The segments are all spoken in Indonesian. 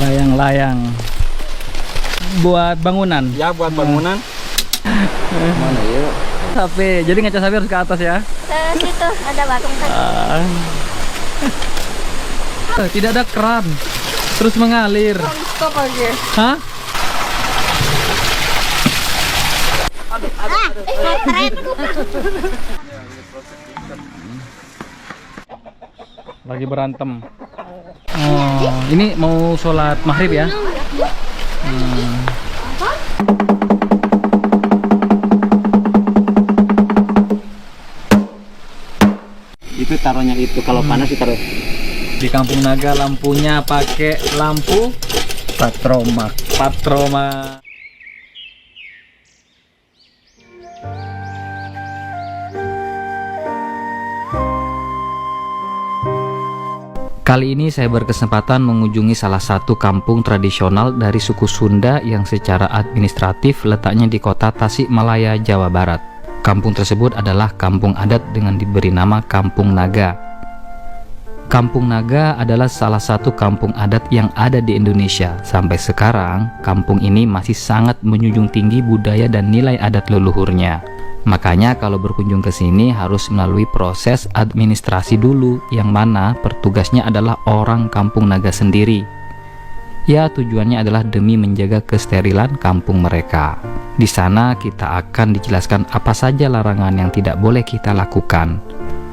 Layang-layang buat bangunan. Ya, buat bangunan. Mana ya? Sapi. Jadi ngaca sapi harus ke atas ya. Ke situ ada warung tadi. Tidak ada keran. Terus mengalir. Stop aja. Hah? Keren. Lagi berantem. Oh, ini mau sholat maghrib ya? Itu taruhnya itu kalau panas ditaruh Di Kampung Naga lampunya pakai lampu patroma. patroma. Kali ini saya berkesempatan mengunjungi salah satu kampung tradisional dari suku Sunda yang secara administratif letaknya di kota Tasikmalaya, Jawa Barat. Kampung tersebut adalah kampung adat dengan diberi nama Kampung Naga. Kampung Naga adalah salah satu kampung adat yang ada di Indonesia. Sampai sekarang, kampung ini masih sangat menjunjung tinggi budaya dan nilai adat leluhurnya. Makanya kalau berkunjung ke sini harus melalui proses administrasi dulu, yang mana petugasnya adalah orang Kampung Naga sendiri. Ya, tujuannya adalah demi menjaga kesterilan kampung mereka. Di sana kita akan dijelaskan apa saja larangan yang tidak boleh kita lakukan.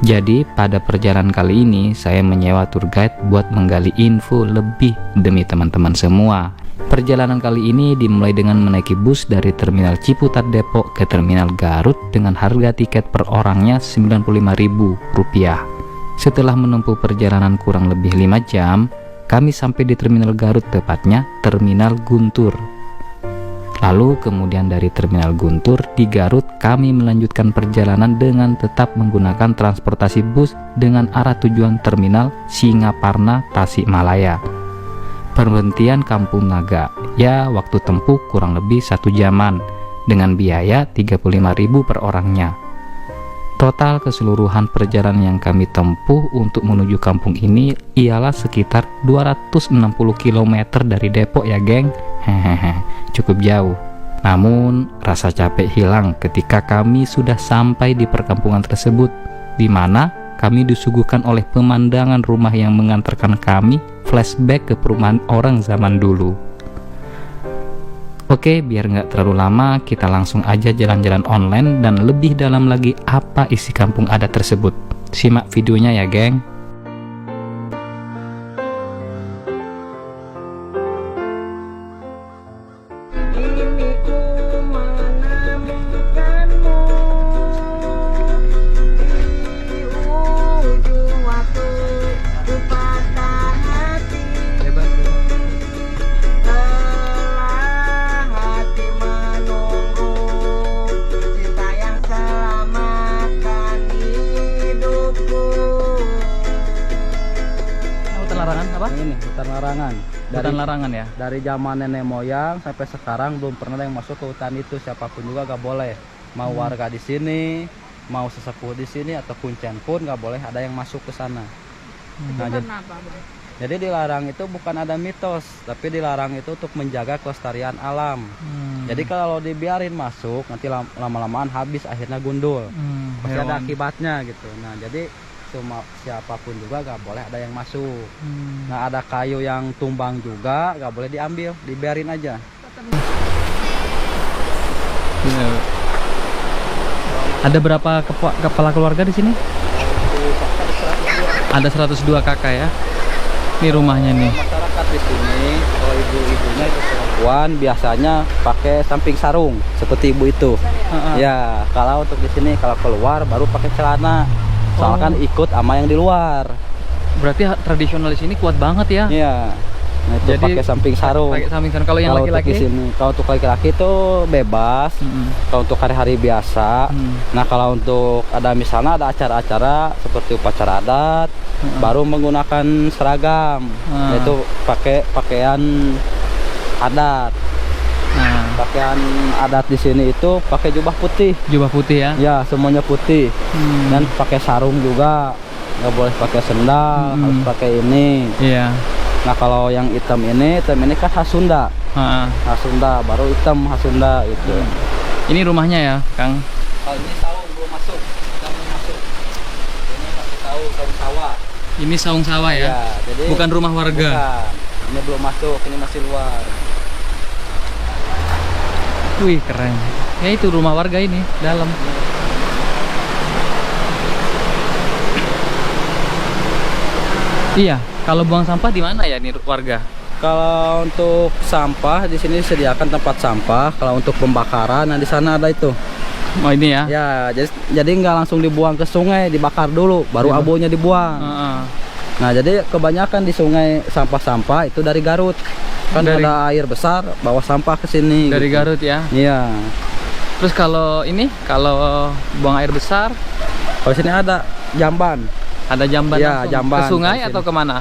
Jadi pada perjalanan kali ini saya menyewa tour guide buat menggali info lebih demi teman-teman semua. Perjalanan kali ini dimulai dengan menaiki bus dari Terminal Ciputat Depok ke Terminal Garut dengan harga tiket per orangnya Rp95.000. Setelah menempuh perjalanan kurang lebih 5 jam, kami sampai di Terminal Garut, tepatnya Terminal Guntur. Lalu kemudian dari Terminal Guntur di Garut kami melanjutkan perjalanan dengan tetap menggunakan transportasi bus dengan arah tujuan Terminal Singaparna, Tasikmalaya. Perhentian Kampung Naga, ya waktu tempuh kurang lebih 1 jaman dengan biaya Rp35.000 per orangnya. Total keseluruhan perjalanan yang kami tempuh untuk menuju kampung ini ialah sekitar 260 km dari Depok ya geng. Hehehe, cukup jauh. Namun rasa capek hilang ketika kami sudah sampai di perkampungan tersebut, di mana kami disuguhkan oleh pemandangan rumah yang mengantarkan kami flashback ke perumahan orang zaman dulu. Oke, biar nggak terlalu lama, kita langsung aja jalan-jalan online dan lebih dalam lagi apa isi kampung adat tersebut. Simak videonya ya, geng. Ini hutan larangan. Hutan larangan ya? Dari zaman nenek moyang sampai sekarang belum pernah ada yang masuk ke hutan itu. Siapapun juga gak boleh. Mau warga di sini, mau sesepuh di sini atau kuncen pun gak boleh ada yang masuk ke sana. Nah, jadi dilarang itu bukan ada mitos, tapi dilarang itu untuk menjaga kelestarian alam. Jadi kalau dibiarin masuk nanti lama-lamaan habis, akhirnya gundul. Pasti ada akibatnya gitu. Nah, jadi siapapun juga gak boleh ada yang masuk. Nah, ada kayu yang tumbang juga gak boleh diambil, dibiarin aja. Ada berapa kepala keluarga di sini? Ada 102 kakak ya. Ini rumahnya nih. Masyarakat di sini, kalau ibu-ibunya itu perempuan biasanya pakai samping sarung seperti ibu itu. Ya, kalau untuk di sini kalau keluar baru pakai celana. Soalnya kan ikut sama yang di luar. Berarti tradisional di sini kuat banget ya? Iya. Nah, itu jadi pakai samping sarung. Pakai samping sarung. Kalau yang laki-laki? Kalau untuk laki-laki itu bebas. Kalau untuk hari-hari biasa. Nah, kalau untuk ada misalnya ada acara-acara seperti upacara adat, baru menggunakan seragam. Yaitu pakai pakaian adat. Pakaian adat di sini itu pakai jubah putih. Jubah putih ya? Ya, semuanya putih. Dan pakai sarung juga. Nggak boleh pakai sendal, harus pakai ini. Iya. Nah kalau yang hitam ini kan khas Sunda. Khas Sunda, baru hitam khas Sunda itu. Ini rumahnya ya, Kang? Kalau ini saung belum masuk, belum masuk. Ini masih saung sawah. Ini saung sawah ya? Ya, jadi Bukan rumah warga? Bukan. Ini belum masuk, ini masih luar. Wih, keren. Ya itu rumah warga ini, dalam. Iya, kalau buang sampah di mana ya nih warga? Kalau untuk sampah di sini disediakan tempat sampah. Kalau untuk pembakaran, nah di sana ada itu. Oh ini ya? Ya, jadi nggak langsung dibuang ke sungai, dibakar dulu, baru abunya dibuang. Nah, jadi kebanyakan di sungai sampah-sampah itu dari Garut. Kan ada air besar, bawa sampah ke sini. Dari gitu. Garut ya? Iya. Terus kalau ini, kalau buang air besar, Kalau sini ada jamban. ada jamban Ya, langsung? jamban Ke sungai di sini. atau kemana?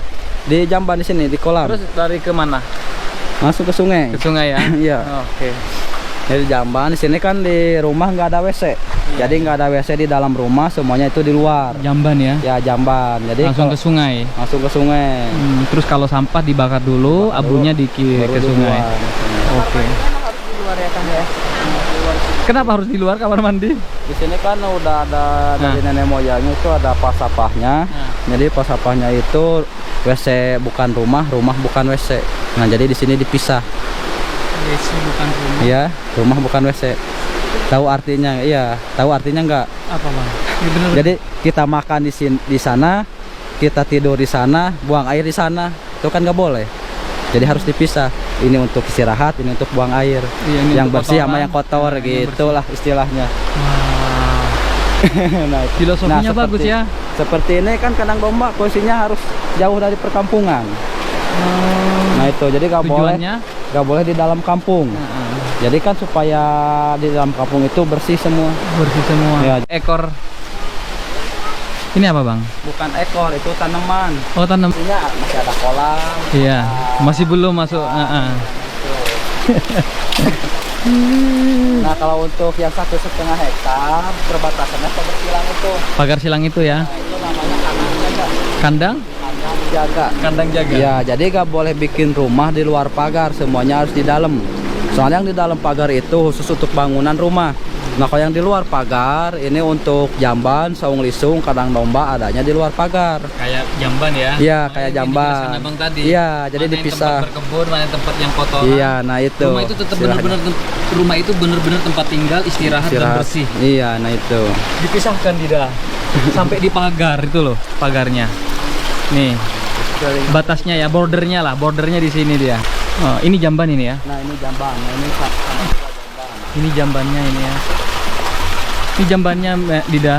Di jamban di sini, di kolam. Terus dari kemana? Langsung ke sungai. Ke sungai ya? Iya. Oke. Jadi jamban di sini kan di rumah nggak ada WC. Jadi nggak ada WC di dalam rumah, semuanya itu di luar. Jamban ya? Ya jamban. Jadi Langsung ke sungai? langsung ke sungai. Terus kalau sampah dibakar dulu, abunya Baru ke sungai? dibuang. Oke. Kenapa harus di luar kamar mandi? Di sini kan udah ada dari nenek moyangnya itu ada pas sampahnya. Jadi pas sampahnya itu WC bukan rumah, rumah bukan WC. Nah jadi di sini dipisah. WC bukan rumah. Iya, rumah bukan WC. Tahu artinya? Iya, tahu artinya enggak? Apa bang? Ya, bener. Jadi kita makan di sana, kita tidur di sana, buang air di sana, itu kan nggak boleh. Jadi harus dipisah. Ini untuk istirahat, ini untuk buang air. Iya, ini yang untuk bersih sama kotoran. yang kotor, Nah, yang gitulah istilahnya. Wah, Nah, filosofinya seperti- bagus ya. Seperti ini kan kandang domba posisinya harus jauh dari perkampungan. Nah itu, jadi nggak boleh, Tujuannya? nggak boleh di dalam kampung. Jadi kan supaya di dalam kampung itu bersih semua. Bersih semua. Ya. Ekor. Ini apa bang? Bukan ekor, itu tanaman. Oh tanam. Isinya masih ada kolam. Iya. Masih belum masuk. Nah kalau untuk yang 1,5 hektar perbatasannya pagar silang itu. Pagar silang itu ya. Nah, itu namanya kandang jaga. Kandang? Kandang jaga. Kandang jaga. Ya, jadi nggak boleh bikin rumah di luar pagar, semuanya harus di dalam. Soalnya yang di dalam pagar itu khusus untuk bangunan rumah. Nah kalau yang di luar pagar ini untuk jamban, saung lisung, kandang domba adanya di luar pagar. Kayak jamban ya? Iya, Oh, kayak ini jamban. dijelaskan abang tadi. Iya, jadi Mana yang dipisah. tempat berkebun, mana yang tempat yang kotor. Iya, nah itu. Rumah itu tetap istilahnya. benar-benar rumah itu benar-benar tempat tinggal, istirahat, dan bersih. Iya, nah itu. Dipisahkan tidak sampai di pagar itu loh, pagarnya. Nih, batasnya ya, bordernya lah, bordernya di sini dia. Oh, ini jamban ini ya. Nah ini jamban, nah ini sama jamban. Ini jambannya ini ya. Ini jambannya Dida.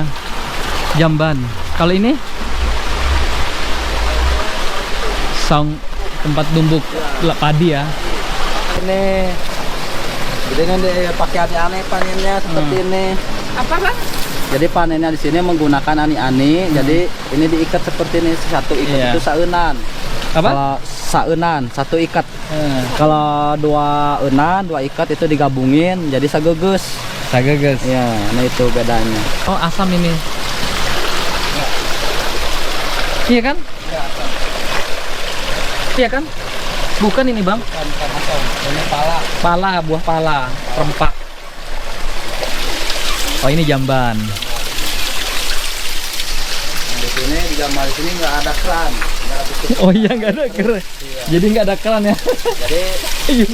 Jamban. Kalau ini saung tempat tumbuk padi ya. Ini jadi kan pakai aneh-aneh panennya seperti ini. Apa bang? Jadi panennya di sini menggunakan ani-ani. Jadi ini diikat seperti ini, satu ikat Iya. itu saunan. Apa? Kalau saunan satu ikat. Kalau dua eunan, dua ikat itu digabungin jadi sageges. Sageges. Ya, nah itu bedanya. Oh, asam ini. Iya kan? Iya kan? Bukan ini, Bang. Bukan asam, ini pala. Pala, buah pala, rempah. Oh, ini jamban. Nah, di sini di gambar di sini nggak ada keran, nggak ada tutup. Oh iya, nggak ada keran. Jadi nggak ada keran ya? Jadi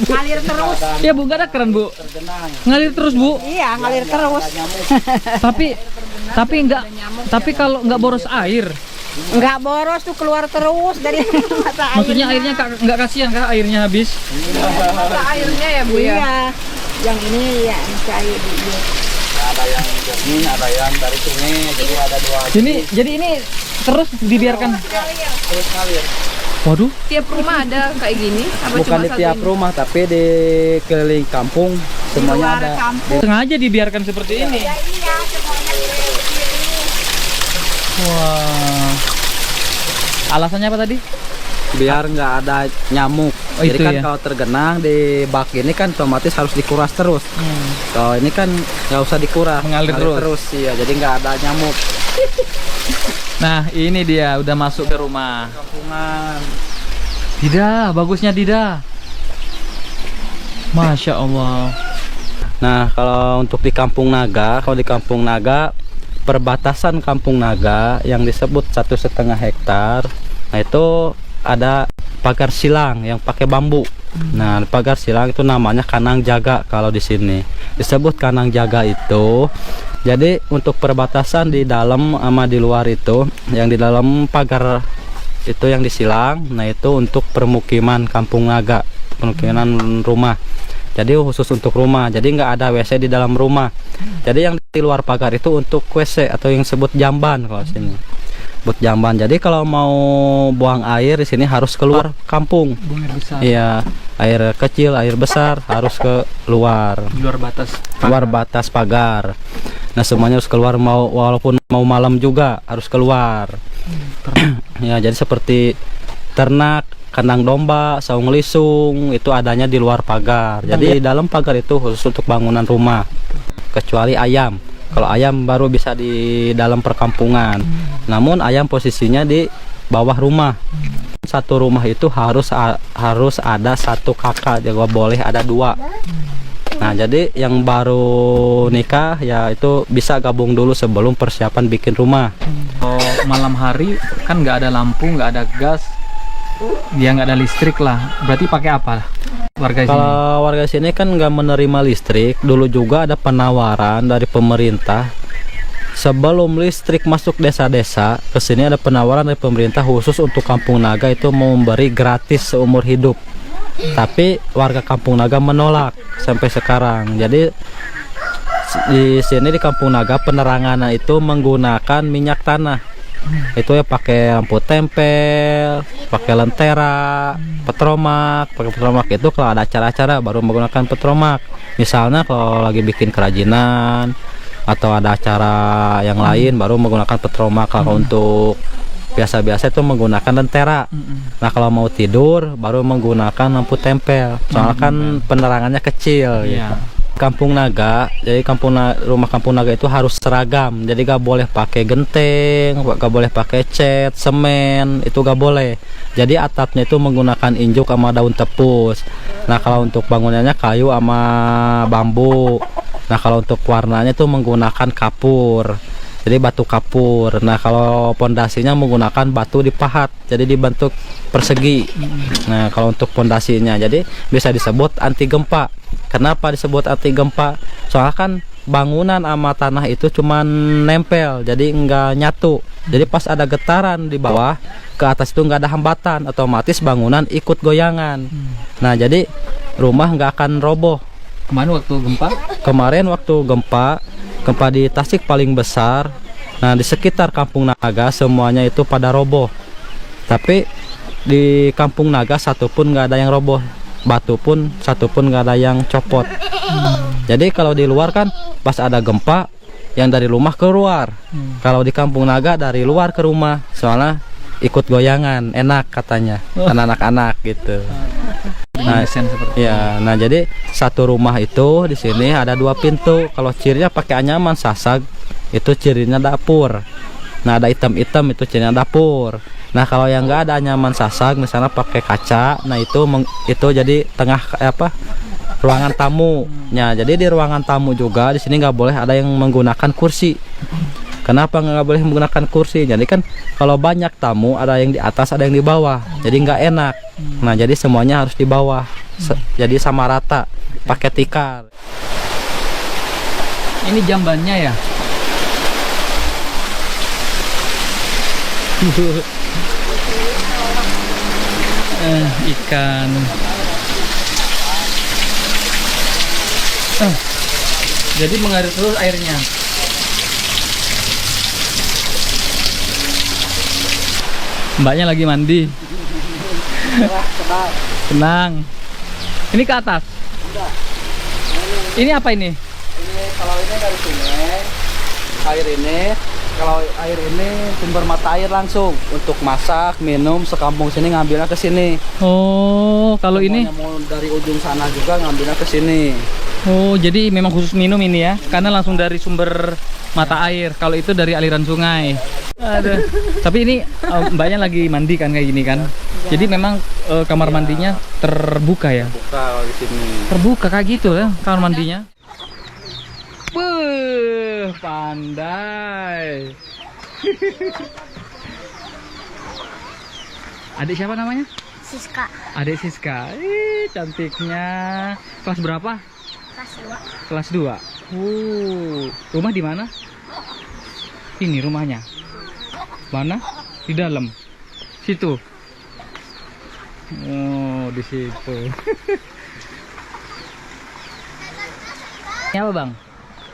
Ngalir terus. Iya Bu, nggak ada keran Bu. tergenang. Ngalir terus Bu. Iya, ngalir terus. Ada nyamuk. Tapi nggak. Tapi kalau nggak boros air, Enggak boros tuh, keluar terus dari mata air. maksudnya airnya nggak kasihan kah airnya habis? Mata airnya ya Bu ya. Iya. Yang ini ya mata air dia. Ada yang jernih, ada yang dari sungai. Jadi ada dua. Jadi ini terus dibiarkan. Terus ngalir. Waduh, Tiap rumah ada kayak gini? Apa Bukan cuma di satu tiap ini? rumah, tapi di keliling kampung semuanya luar ada. kampung. sengaja dibiarkan seperti ini. Ya iya, semuanya di Wah. Alasannya apa tadi? Biar nggak ada nyamuk. Oh, Jadi itu kan ya. kalau tergenang di bak ini kan otomatis harus dikuras terus. Kalau ini kan nggak usah dikuras, Mengalir terus. Iya, jadi nggak ada nyamuk. Nah, ini dia udah masuk ke rumah. Kampungan. Dida, bagusnya Dida. Masya Allah. Nah, kalau untuk di Kampung Naga, perbatasan Kampung Naga yang disebut 1,5 hektar, nah itu ada pagar silang yang pakai bambu. Nah, pagar silang itu namanya Kanang Jaga kalau di sini. Disebut Kanang Jaga itu. Jadi untuk perbatasan di dalam sama di luar itu, yang di dalam pagar itu yang disilang, nah itu untuk permukiman Kampung Naga, permukiman rumah. Jadi khusus untuk rumah, jadi nggak ada WC di dalam rumah. Jadi yang di luar pagar itu untuk WC atau yang disebut jamban kalau sini. Buat jamban. Jadi kalau mau buang air di sini harus keluar kampung. Buang air besar. Iya, air kecil, air besar harus ke luar. Di luar batas. Luar batas pagar. Nah, semuanya harus keluar, walaupun mau malam juga harus keluar. Ya, jadi seperti ternak, kandang domba, saung lisung itu adanya di luar pagar. Jadi di dalam pagar itu khusus untuk bangunan rumah. Kecuali ayam. Kalau ayam baru bisa di dalam perkampungan. Namun ayam posisinya di bawah rumah. Satu rumah itu harus ada satu kakak, jadi boleh ada 2. Nah, jadi yang baru nikah ya itu bisa gabung dulu sebelum persiapan bikin rumah. Oh, malam hari kan nggak ada lampu, nggak ada gas, dia nggak ada listrik lah. Berarti pakai apa warga sini? Kalau warga sini kan nggak menerima listrik. Dulu juga ada penawaran dari pemerintah. Sebelum listrik masuk desa-desa, ke sini ada penawaran dari pemerintah khusus untuk Kampung Naga itu mau memberi gratis seumur hidup. Tapi warga Kampung Naga menolak sampai sekarang. Jadi di sini di Kampung Naga penerangan itu menggunakan minyak tanah. Itu ya pakai lampu tempel, pakai lentera, petromak. Pakai petromak itu kalau ada acara-acara baru menggunakan petromak. Misalnya kalau lagi bikin kerajinan atau ada acara yang lain baru menggunakan petromak. Kalau untuk biasa-biasa itu menggunakan lentera. Nah, kalau mau tidur baru menggunakan lampu tempel. Soalnya kan penerangannya kecil. Iya. Gitu. Kampung Naga, jadi rumah Kampung Naga itu harus seragam. Jadi gak boleh pakai genteng, gak boleh pakai cat, semen, itu gak boleh. Jadi atapnya itu menggunakan injuk sama daun tepus. Nah, kalau untuk bangunannya kayu sama bambu. Nah, kalau untuk warnanya itu menggunakan kapur. Jadi batu kapur. Nah, kalau pondasinya menggunakan batu dipahat, jadi dibentuk persegi. Nah, kalau untuk pondasinya jadi bisa disebut anti gempa. Kenapa disebut anti gempa? Soalnya kan bangunan sama tanah itu cuma nempel, jadi enggak nyatu. Jadi pas ada getaran di bawah ke atas itu enggak ada hambatan, otomatis bangunan ikut goyangan. Nah, jadi rumah enggak akan roboh. Kemarin waktu gempa di Tasik paling besar. Nah, di sekitar Kampung Naga semuanya itu pada roboh. Tapi di Kampung Naga satu pun nggak ada yang roboh. Batu pun satu pun nggak ada yang copot. Jadi kalau di luar kan pas ada gempa yang dari rumah keluar. Kalau di Kampung Naga dari luar ke rumah. Soalnya ikut goyangan, enak katanya. Anak-anak gitu. Nah, ya, nah jadi satu rumah itu di sini ada 2 pintu. Kalau cirinya pakai anyaman sasag, itu cirinya dapur. Nah, ada hitam-hitam itu cirinya dapur. Nah, kalau yang enggak ada anyaman sasag, misalnya pakai kaca, nah itu jadi tengah ruangan tamu. Nah, jadi di ruangan tamu juga di sini nggak boleh ada yang menggunakan kursi. Kenapa nggak boleh menggunakan kursi? Jadi kan kalau banyak tamu ada yang di atas, ada yang di bawah. Jadi nggak enak. Nah, jadi semuanya harus di bawah. Jadi sama rata. Pakai tikar. Ini jambannya ya? Ikan. Jadi mengalir terus airnya. Mbaknya lagi mandi. Tenang. Ini ke atas. Ini apa ini? Kalau ini dari sungai, air ini. Kalau air ini sumber mata air langsung untuk masak, minum, sekampung sini ngambilnya ke sini. Oh, kalau ini mau dari ujung sana juga ngambilnya ke sini. Oh, jadi memang khusus minum ini ya? Karena langsung dari sumber mata air. Kalau itu dari aliran sungai. Aduh, Tapi ini mbaknya lagi mandi kan kayak gini kan. Jadi memang kamar mandinya terbuka ya. Buka di sini. Terbuka kayak gitu ya kamar mandinya. Pandai. Adik siapa namanya? Siska Adik Siska. Cantiknya. Kelas berapa? kelas 2. Kelas 2. Rumah di mana? Ini rumahnya. Mana? Di dalam. Situ. Oh, di situ. Ini apa, Bang?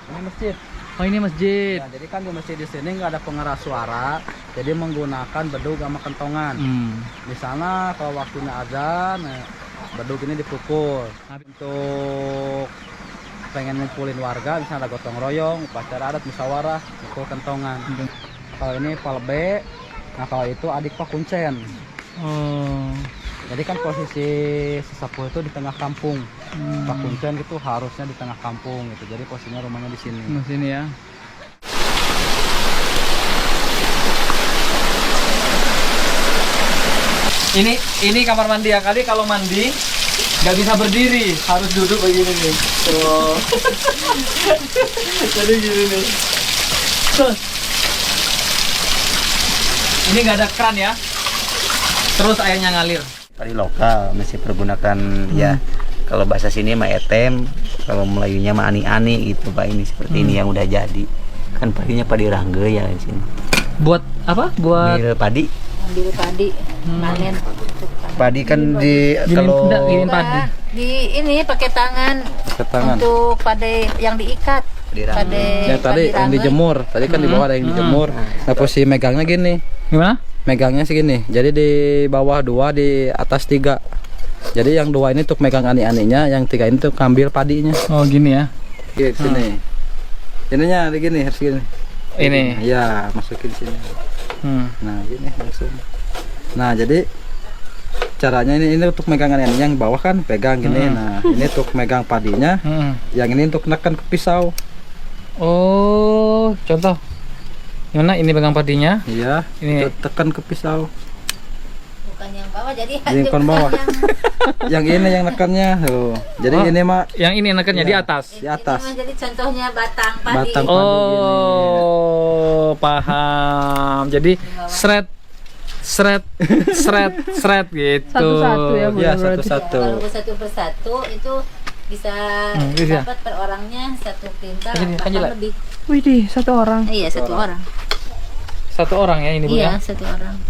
Ini masjid. Oh, ini masjid. Ya, jadi kan di masjid di sini nggak ada pengeras suara, jadi menggunakan bedug sama kentongan. Di sana kalau waktunya azan, bedug ini dipukul. Untuk pengen ngumpulin warga, misalnya ada gotong royong, upacara adat, musyawarah, pukul kentongan. Kalau ini palbe, nah kalau itu adik Pak Kuncen. Oh. Jadi kan posisi sesepuh itu di tengah kampung. Pak Kuncen itu harusnya di tengah kampung gitu. Jadi posisinya rumahnya di sini. Di sini ya. Ini kamar mandi ya, kali kalau mandi nggak bisa berdiri, harus duduk begini nih. Oh. Jadi gini nih. Ini nggak ada keran ya. Terus airnya ngalir. Padi lokal masih pergunakan ya, kalau bahasa sini mah etem, kalau Melayunya mah ani-ani gitu Pak. Ini seperti ini yang udah jadi. Kan padinya padi rangge ya di sini. Buat apa? Buat Ambil padi. Ambil padi, panen. Padi kan di kalau giniin padi. Di ini pakai tangan. Pakai tangan. Untuk padi yang diikat. Padi rangge. Padi Yang tadi yang rangge. dijemur, tadi kan di bawah ada yang dijemur. Nah posisi megangnya gini, Gimana? megangnya segini. Jadi di bawah 2, di atas 3. Jadi yang 2 ini untuk megang ani-aninya, yang 3 ini untuk ambil padinya. Oh, gini ya. Di sini. Ininya di gini, harus gini. Ini. Ya, masukin sini. Nah, gini langsung. Nah, jadi caranya ini untuk megang ani-aninya, yang bawah kan pegang gini. Nah, ini untuk megang padinya, yang ini untuk nekan ke pisau. Oh, contoh. Gimana? Ini pegang padinya. Iya, Ini. untuk tekan ke pisau. Bukan yang bawah, jadi Yang kon bawah. Yang ini yang nekannya. Tuh. Jadi Oh, ini mah Yang ini nekannya di Iya. atas. di atas. Ini mah jadi contohnya batang padi. Batang padi gini. Oh, paham. Jadi seret gitu. Satu-satu ya, Bu. Ya, berarti. satu-satu. Kalau satu persatu itu bisa bisa. dapat per orangnya 1 kintal Sini, bahkan Angela. lebih. Widih, 1 orang. Iya, 1 orang. Satu orang ya ini, Bu Iya, ya. 1 orang.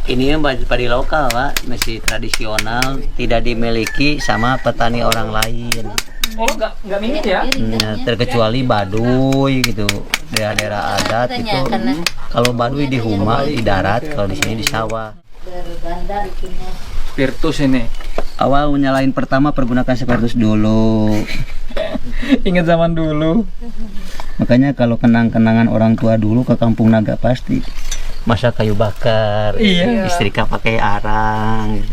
ini yang padi lokal Pak, masih tradisional, tidak dimiliki sama petani orang lain. Oh, enggak minit ya? Nah, terkecuali Baduy gitu, daerah-daerah adat Katanya, itu. karena Kalau Baduy di Huma di darat, kalau di sini di sawah. berganda bikinnya. Spiritus ini. Awal menyalain pertama pergunakan spiritus dulu. Ingat zaman dulu. Makanya kalau kenang-kenangan orang tua dulu ke Kampung Naga pasti masak kayu bakar. Iya. Istrika pakai arang.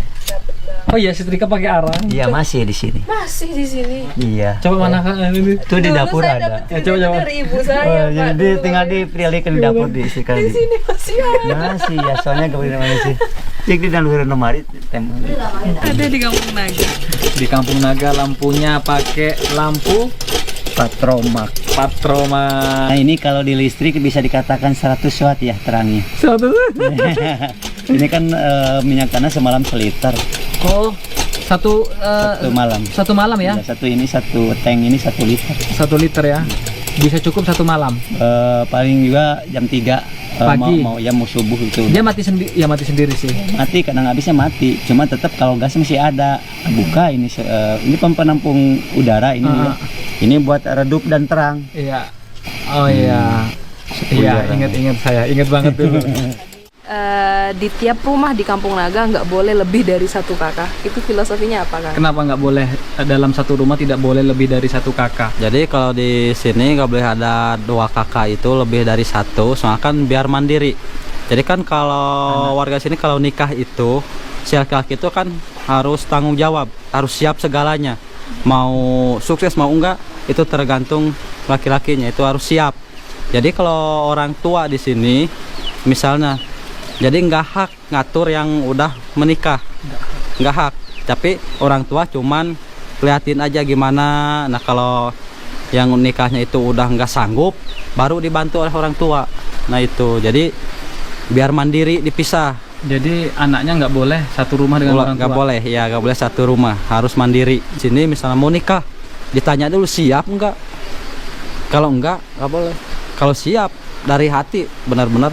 Oh iya, setrika pakai arang. Iya masih di sini. Masih di sini. Iya. Coba mana kan ini? Itu di dapur saya ada. dapat Ya, cerita coba. dari ibu saya, Pak. Jadi Dulu tinggal kan. dipilihkan di dapur di istrika Di sini masih ada. Masih ya, soalnya gak boleh namanya sih. Cek di dalam lemari tempat. Ada di Kampung Naga. Di Kampung Naga lampunya pakai lampu Patromak. patroma. Nah ini kalau di listrik bisa dikatakan 100 watt ya terangnya. Satu. Ini kan minyak tanah semalam seliter. Oh, satu Malam. satu malam ya? Ya, satu ini satu tank ini 1 liter. 1 liter ya. Bisa cukup 1 malam. Paling juga jam 3 Pagi. mau subuh itu. Dia mati sendiri, ya mati sendiri sih. Mati kadang habisnya mati. Cuma tetap kalau gas masih ada. Buka ini ini penampung udara ini. Ya. Ini buat redup dan terang. Iya. Oh iya. Iya, ingat saya. Ingat banget dulu. Di tiap rumah di Kampung Naga nggak boleh lebih dari 1 kakak. Itu filosofinya apa, Kang? Kenapa nggak boleh dalam satu rumah tidak boleh lebih dari 1 kakak? Jadi kalau di sini nggak boleh ada 2 kakak itu lebih dari 1, soalnya kan biar mandiri. Jadi kan kalau warga sini kalau nikah itu si laki-laki itu kan harus tanggung jawab, harus siap segalanya. Mau sukses mau enggak itu tergantung laki-lakinya, itu harus siap. Jadi kalau orang tua di sini misalnya, jadi nggak hak ngatur yang udah menikah, nggak hak. Tapi orang tua cuman liatin aja gimana. Nah kalau yang nikahnya itu udah nggak sanggup, baru dibantu oleh orang tua. Nah itu, jadi biar mandiri dipisah. Jadi anaknya nggak boleh satu rumah dengan orang tua. Nggak boleh, ya nggak boleh satu rumah, harus mandiri. Sini misalnya mau nikah, ditanya dulu siap nggak. Kalau nggak boleh. Kalau siap dari hati benar-benar,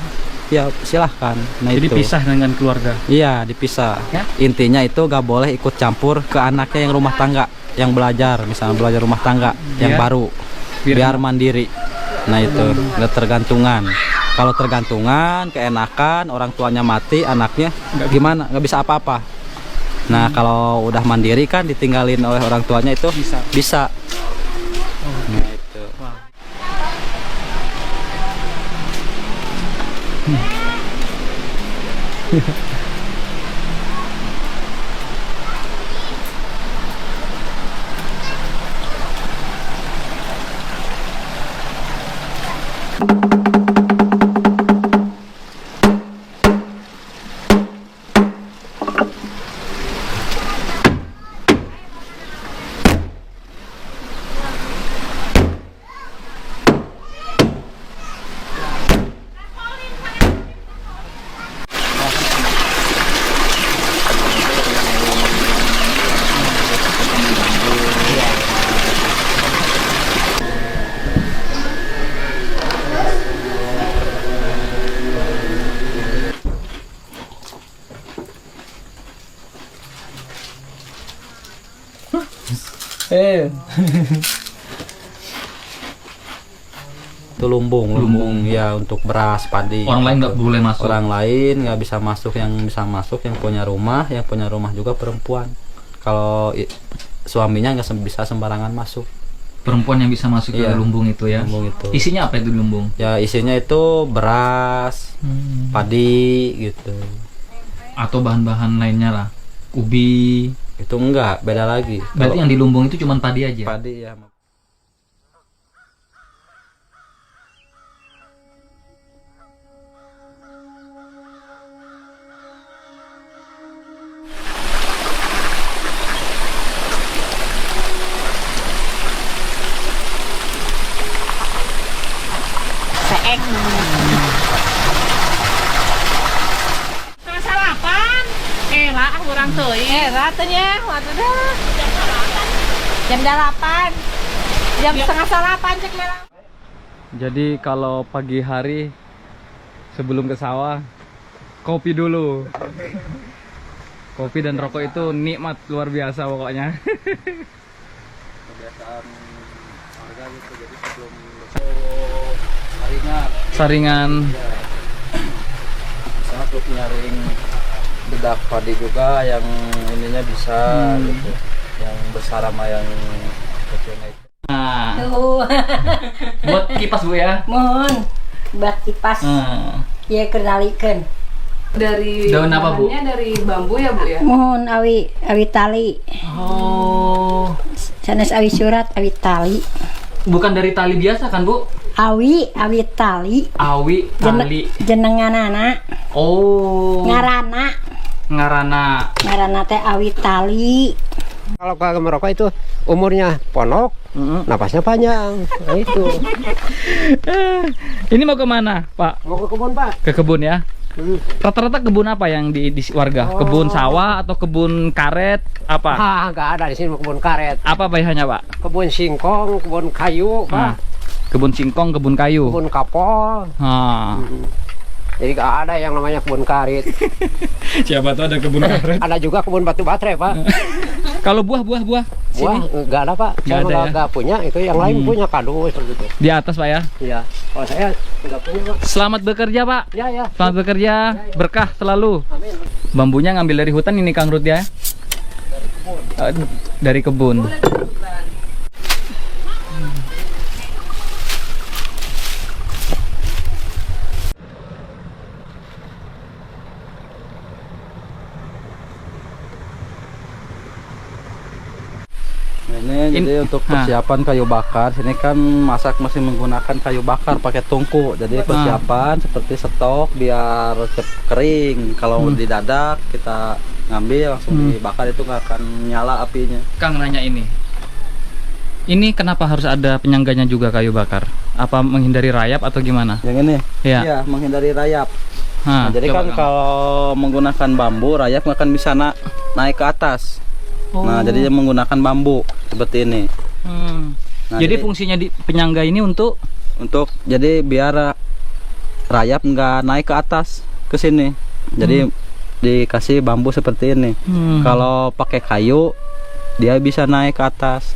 ya silahkan. Nah Jadi itu. pisah dengan keluarga. Iya dipisah. Ya? Intinya itu gak boleh ikut campur ke anaknya yang rumah tangga, yang belajar, misalnya belajar rumah tangga yang Biar- baru, biar mandiri. Nah itu nggak tergantungan. Kalau tergantungan, keenakan, orang tuanya mati, anaknya gimana? Nggak bisa apa-apa. Nah kalau udah mandiri kan ditinggalin oleh orang tuanya itu bisa. Nah itu. Itu lumbung ya untuk beras padi. Orang lain nggak boleh masuk. Orang lain nggak bisa masuk, yang bisa masuk yang punya rumah juga perempuan. Kalau suaminya nggak bisa sembarangan masuk. Perempuan yang bisa masuk ke Iya. lumbung itu ya. Lumbung itu. Isinya apa itu lumbung? Ya isinya itu beras, padi gitu. Atau bahan-bahan lainnya lah. Ubi. Itu enggak, beda lagi. Berarti Kalau yang di lumbung itu cuma padi aja. padi ya. Seeng. Sarapan. Lah kurang teuing. Ratanya, waktu dah. Jam 8. Jam setengah 8 cek melang. Jadi kalau pagi hari sebelum ke sawah, kopi dulu. Kopi dan rokok itu nikmat luar biasa pokoknya. Kebiasaan warga gitu, jadi sebelum haringan Saringan. misalnya untuk nyaring bedak padi juga yang ininya bisa gitu, yang besar sama yang kecilnya itu. Nah, Tuh. buat kipas Bu ya. Mohon buat kipas. Nah, Ya kenalikeun. Dari Daun apa, Bu? bahannya dari bambu ya Bu ya? Mohon awi tali. oh, Sanes awi surat awi tali. bukan dari tali biasa kan Bu? Awi tali. Awi tali. Jenenganana Oh, ngarana ngarana. teh awi tali. Kalau kagak merokok itu umurnya ponok, napasnya panjang. Nah itu. Ini mau kemana Pak? Mau ke kebun Pak? Ke kebun ya? Rata-rata kebun apa yang di warga? Kebun sawah atau kebun karet? Apa? Ah, nggak ada di sini kebun karet. Apa pilihannya Pak? Kebun singkong, kebun kayu, Nah, Pak. kebun singkong, kebun kayu. Kebun kapol. Nah, Jadi nggak ada yang namanya kebun karet. siapa tuh ada kebun karet? Ada juga kebun batu baterai Pak. Kalau buah Wah, sini nggak ada Pak. Nggak Saya ada ya? nggak punya, itu yang lain punya kardus gitu. di atas Pak ya. Iya. Kalau saya nggak punya Pak. Selamat bekerja Pak. Ya ya. Selamat bekerja, berkah selalu. Amin. Bambunya ngambil dari hutan ini Kang Rut ya? Dari kebun. Nah Ini jadi untuk persiapan kayu bakar. Sini kan masak masih menggunakan kayu bakar pakai tungku. Jadi persiapan seperti stok biar kering. Kalau didadak kita ngambil langsung dibakar itu nggak akan nyala apinya. Kang nanya ini kenapa harus ada penyangganya juga kayu bakar? Apa menghindari rayap atau gimana? Yang ini? Iya. Iya, menghindari rayap. Nah, jadi kan kalau menggunakan bambu, rayap nggak akan bisa naik ke atas. Nah, jadi menggunakan bambu seperti ini. Nah, jadi fungsinya di penyangga ini untuk jadi biar rayap nggak naik ke atas ke sini. Jadi dikasih bambu seperti ini. Kalau pakai kayu dia bisa naik ke atas.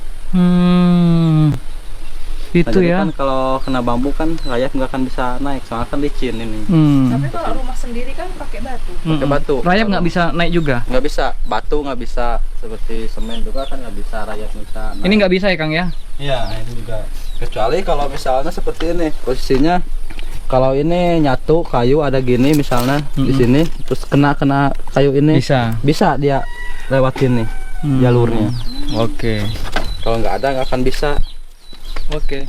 Itu nah, jadi ya. kan kalau kena bambu kan rayap nggak akan bisa naik, soalnya kan licin ini. Tapi kalau rumah sendiri kan pakai batu. Pakai batu. Rayap nggak bisa naik juga? Nggak bisa, batu nggak bisa, seperti semen juga kan nggak bisa, rayap bisa naik. Ini nggak bisa ya Kang ya? Iya, ini juga. Kecuali kalau misalnya seperti ini, posisinya kalau ini nyatu kayu ada gini misalnya di sini, terus kena kayu ini bisa dia lewat sini jalurnya. Oke. Kalau nggak ada nggak akan bisa. Oke.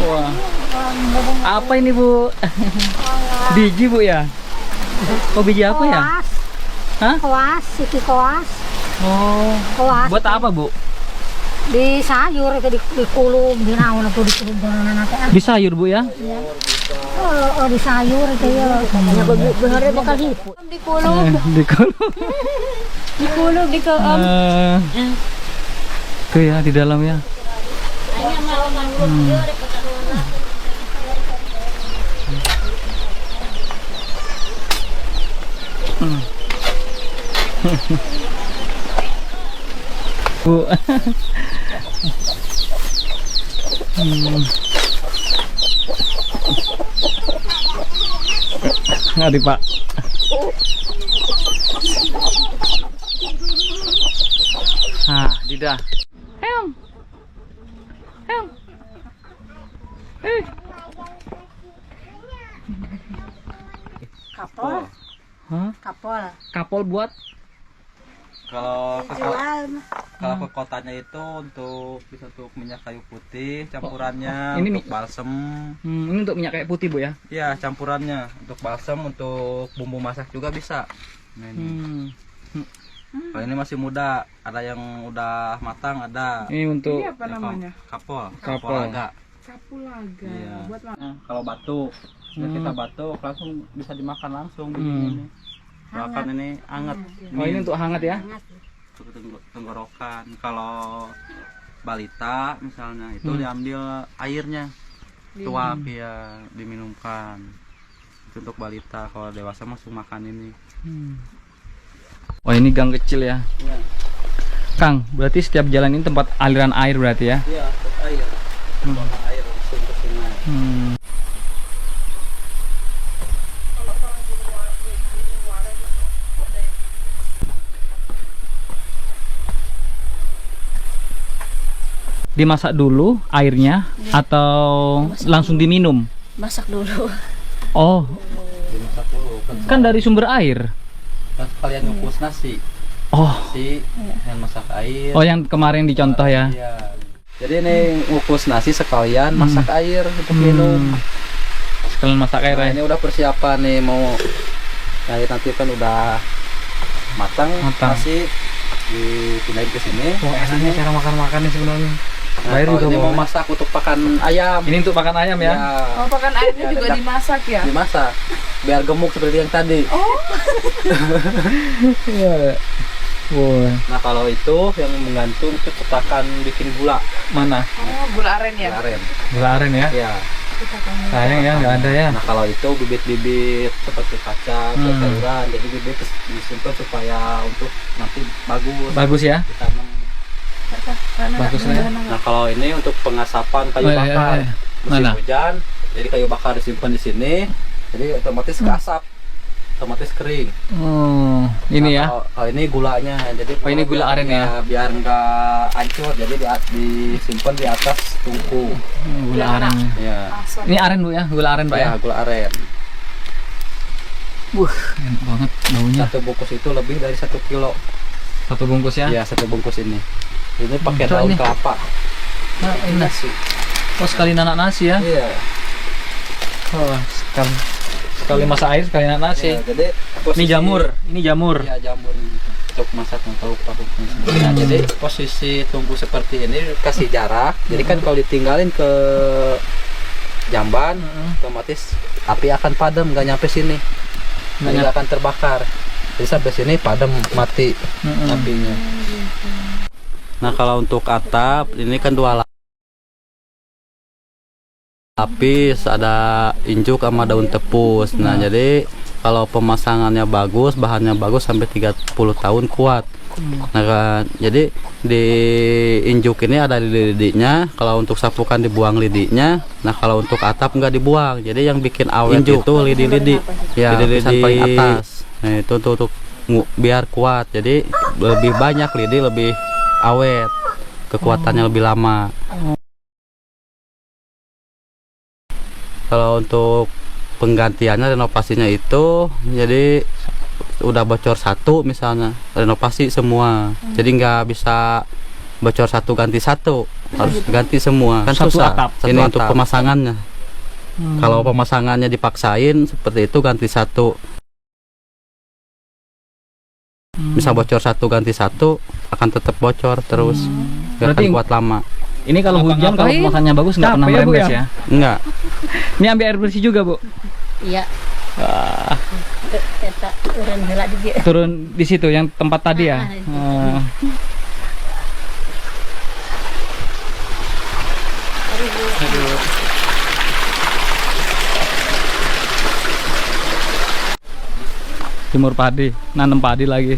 Wah. Apa ini Bu? Biji Bu ya? Oh biji apa ya? Hah? Koas, iki koas. Oh. Koas. Buat apa Bu? Di sayur itu dikulum, di naon itu dikulum nanti. Di sayur Bu ya? Oh, di sayur itu ya. Katanya bener bakal hiput. Dikulum, Dikulum. dikulum. Tuh ya di dalam ya. Bu. Ngeri Pak. Didah. Hem. Kapol. Hah? Kapol. Kapol buat? Kalau ke kotanya itu bisa untuk minyak kayu putih, campurannya ini untuk balsem. Ini untuk minyak kayu putih Bu ya? Iya, campurannya untuk balsem, untuk bumbu masak juga bisa. Nah, ini. Kalau ini masih muda, ada yang udah matang, ada. Ini untuk Apa namanya? Kapol. Kapolaga. Kapulaga. Iya. Buat Kalau batuk, kita batuk langsung bisa dimakan langsung begini. Makan ini hangat. Oh ini untuk hangat ya? Untuk tenggorokan. Kalau balita misalnya itu diambil airnya, tuak ya diminumkan. Itu untuk balita. Kalau dewasa langsung makan ini. Oh ini gang kecil ya? Ya. Kang, berarti setiap jalan ini tempat aliran air berarti ya? Iya, air. Buang air langsung ke sungai. Dimasak dulu airnya atau langsung diminum? masak dulu. Oh, Dimasak dulu kan dari sumber air. kan kalian ngukus nasi. Oh, Nasi yang masak air. oh yang kemarin dicontoh ya? Iya. Jadi ini ngukus nasi sekalian masak air untuk minum. Sekalian masak air Nah, ya? ini udah persiapan nih mau air nanti kan udah matang. Nasi dipindahin ke sini. Wah, enaknya cara makan-makannya sebenarnya. Nah, Bayar kalau juga ini mau boleh. masak untuk pakan ayam. Ini untuk makan ayam ya? Oh, pakan airnya Ya, juga dekat. dimasak ya? Dimasak biar gemuk seperti yang tadi. Iya. Wah, Nah kalau itu yang menggantung itu cetakan bikin gula. mana? Oh, gula aren ya? Gula aren. Gula aren ya? Ya. Sayang ya, nggak ada ya. Nah kalau itu bibit-bibit seperti kacang, sayuran, jadi bibit terus disimpan supaya untuk nanti bagus. Bagus ya? Ditanam. Bagus lah ya. Nah kalau ini untuk pengasapan kayu Oh, iya, bakar. iya. Musim Mana? hujan, jadi kayu bakar disimpan di sini, jadi otomatis keasap, otomatis kering. Oh, ini Nah, ya? Kalau ini gulanya, jadi Oh, ini gula aren ya? Biar nggak hancur, jadi disimpan di atas tungku. Gula aren. Ya, Ini aren Bu ya? Gula aren Pak ya? ya gula aren. Enak banget baunya. Satu bungkus itu lebih dari 1 kilo. Satu bungkus ya? Ya, satu bungkus ini. Ini pakai Coba daun ini. kelapa. Nah, ini. Nasi. Oh, sekali nanak nasi ya? Iya. Oh, sekali masak air, sekali nanak nasi. Ya, jadi Ini jamur, ini jamur. Iya, jamur ini. Untuk masak tahu paku. Nah, jadi posisi tunggu seperti ini kasih jarak. Jadi kan kalau ditinggalin ke jamban, otomatis api akan padam, nggak nyampe sini. Nggak akan terbakar. Jadi sampai sini padam, mati apinya. Nah, kalau untuk atap ini kan 2 lapis, ada injuk sama daun tepus. Nah, jadi kalau pemasangannya bagus, bahannya bagus sampai 30 tahun kuat. Nah, kan, jadi di injuk ini ada lidinya. Kalau untuk sapukan dibuang lidinya. Nah, kalau untuk atap nggak dibuang. Jadi yang bikin awet injuk itu lidi-lidi. Ya, lidi paling atas. Nah, itu untuk biar kuat. Jadi lebih banyak lidi, lebih awet. Kekuatannya lebih lama. Kalau untuk penggantiannya, renovasinya itu jadi udah bocor satu misalnya, renovasi semua. Jadi nggak bisa bocor satu ganti satu, harus ganti semua. Kan Satu susah. atap, Ini satu untuk atap. pemasangannya. Kalau pemasangannya dipaksain seperti itu, ganti satu. Bisa bocor satu ganti satu, akan tetap bocor terus. Nggak Berarti akan kuat lama. Ini kalau hujan, kalau pemasangannya bagus nggak pernah Capek ya, Bu, merembes ya? ya? Enggak. Ini ambil air bersih juga, Bu? Iya. Wah, Kita turun heula di dia. turun di situ yang tempat tadi ya? Oh. Aduh. Jemur padi, nanam padi lagi.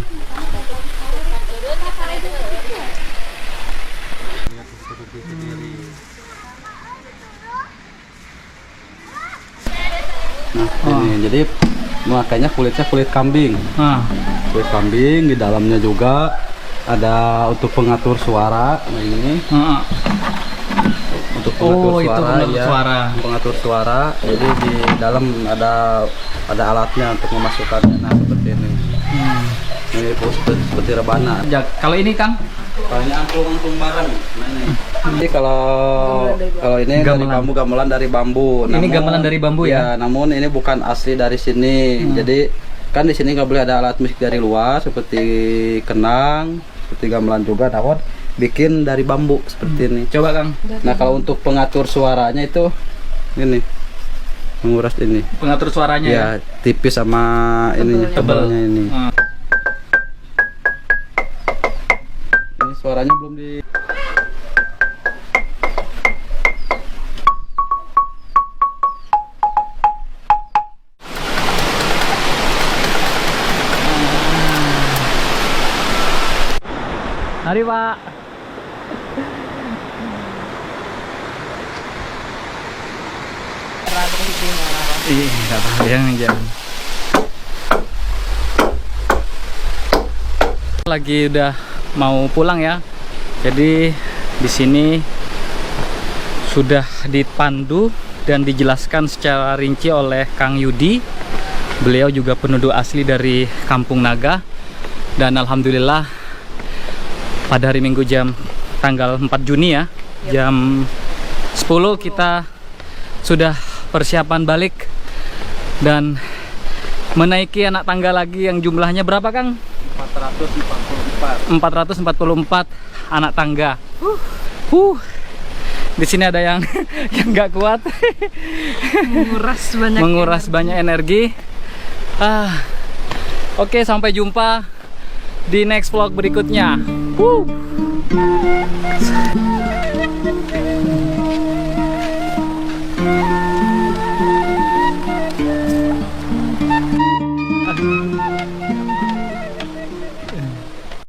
Nah, ini jadi makanya kulitnya kulit kambing. Nah, Kulit kambing, di dalamnya juga ada untuk pengatur suara. Nah, ini heeh. untuk pengatur Oh, itu suara, pengatur ya. suara. Pengatur suara. Jadi di dalam ada alatnya untuk memasukkannya. Nah, seperti ini. Ini seperti rebana. Ya, kalau ini Kang, Kalau ini angklung bareng. Nah, ini. Jadi kalau ini dari Gamelan. bambu, gamelan dari bambu. Ini gamelan dari bambu ya? Namun ini bukan asli dari sini. Jadi kan di sini nggak boleh ada alat musik dari luar seperti kenang, seperti gamelan juga. Namun bikin dari bambu seperti ini. coba Kang, Nah, kalau untuk pengatur suaranya itu ini menguras ini. pengatur suaranya ya. Ya, tipis sama ininya, tebalnya ini. Ini suaranya belum di. Mari Pak. Iya, nggak apa-apa yang jangan. Lagi udah mau pulang ya. Jadi di sini sudah dipandu dan dijelaskan secara rinci oleh Kang Yudi. Beliau juga penduduk asli dari Kampung Naga. Dan alhamdulillah pada hari Minggu tanggal 4 Juni ya, jam 10 kita sudah persiapan balik dan menaiki anak tangga lagi yang jumlahnya berapa Kang? 444 anak tangga. Di sini ada yang yang nggak kuat, menguras banyak energi. Oke, sampai jumpa di next vlog berikutnya.